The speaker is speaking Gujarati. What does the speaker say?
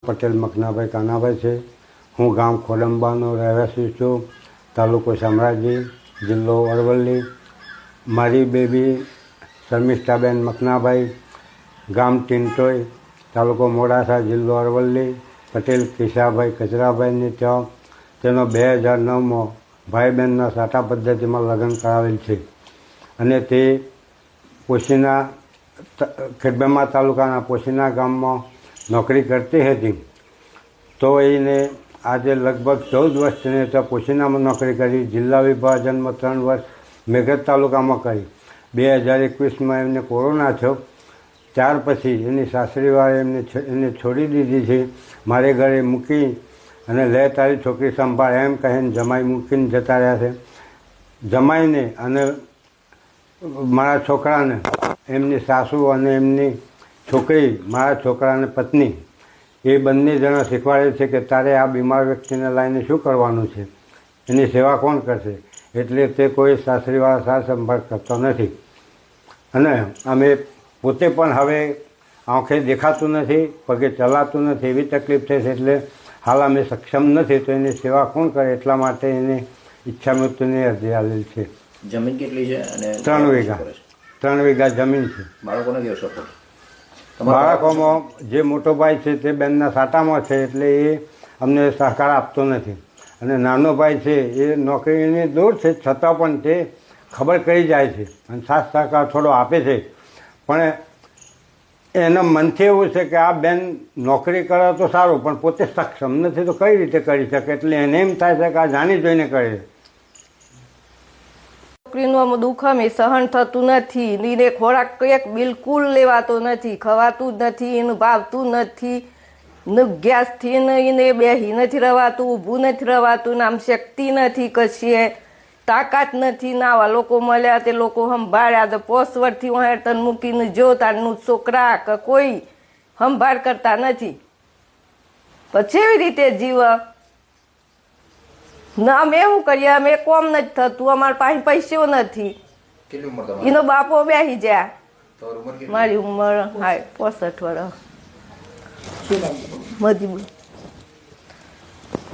પટેલ મકનાભાઈ કાનાભાઈ છે। હું ગામ ખોડંબાનો રહેવાસી છું, તાલુકો શામળાજી, જિલ્લો અરવલ્લી। મારી બેબી શર્મિષ્ઠાબેન મકનાભાઈ, ગામ ટીંટોઈ, તાલુકો મોડાસા, જિલ્લો અરવલ્લી, પટેલ કિશાભાઈ કચરાભાઈની ત્યાં તેનો 2009માં ભાઈ બહેનના સાટા પદ્ધતિમાં લગ્ન કરાવેલ છે અને તે પોશીના ખેડબ્રહ્મા તાલુકાના પોશીના ગામમાં નોકરી કરતી હતી। તો એને આજે લગભગ 14 વર્ષ તેને તો પોશીનામાં નોકરી કરી, જિલ્લા વિભાજનમાં 3 વર્ષ મેઘરજ તાલુકામાં કરી। 2021માં એમને કોરોના થયો, ત્યાર પછી એની સાસરીવાળે એને છોડી દીધી છે। મારે ઘરે મૂકી અને લે તારી છોકરી સંભાળ એમ કહીને જમાઈ મૂકીને જતા રહ્યા છે। જમાઈને અને મારા છોકરાને એમની સાસુ અને એમની છોકરી, મારા છોકરાને પત્ની, એ બંને જણા શીખવાડે છે કે તારે આ બીમાર વ્યક્તિને લાવીને શું કરવાનું છે, એની સેવા કોણ કરશે, એટલે તે કોઈ સાસરીવાળા સાર સંભાળ કરતો નથી। અને અમે પોતે પણ હવે આંખે દેખાતું નથી, પગે ચલાતું નથી, એવી તકલીફ થઈ છે, એટલે હાલ અમે સક્ષમ નથી, તો એની સેવા કોણ કરે, એટલા માટે એને ઈચ્છા મૃત્યુની અરજી આવેલ છે। જમીન કેટલી છે? અને 3 વીઘા 3 વીઘા જમીન છે। બાળકોને કેવો સપોર્ટ? બાળકોમાં જે મોટો ભાઈ છે તે બેનના સાટામાં છે, એટલે એ અમને સહકાર આપતો નથી, અને નાનો ભાઈ છે એ નોકરીની દૂર છે, છતાં પણ તે ખબર કરી જાય છે અને સાથ સહકાર થોડો આપે છે। પણ એના મનથી એવું છે કે આ બેન નોકરી કરે તો સારું, પણ પોતે સક્ષમ નથી તો કઈ રીતે કરી શકે, એટલે એને એમ થાય છે કે આ જાણી જોઈને કરે। છોકરીનું દુઃખ અમે સહન થતું નથી, નીને ખોરાક કંઈક બિલકુલ લેવાતો નથી, ખવાતું જ નથી, એનું ભાવતું નથી, ગેસથી એને બેસી નથી રવાતું, ઊભું નથી રવાતું, ને આમ શક્તિ નથી, કશી તાકાત નથી। ને આવા લોકો મળ્યા તે લોકો સંભાળ્યા તો 5 વર્ષથી હું હેરતન મૂકીને જો તારનું છોકરા કે કોઈ સંભાળ કરતા નથી, પછી એવી રીતે જીવ ના અમે શું કરીએ, અમે કોમ નથી થતું, અમારા પાસે પૈસો નથી। એનો બાપો બેસી જાય, મારી ઉંમર 65 વર્ષ। મજબૂર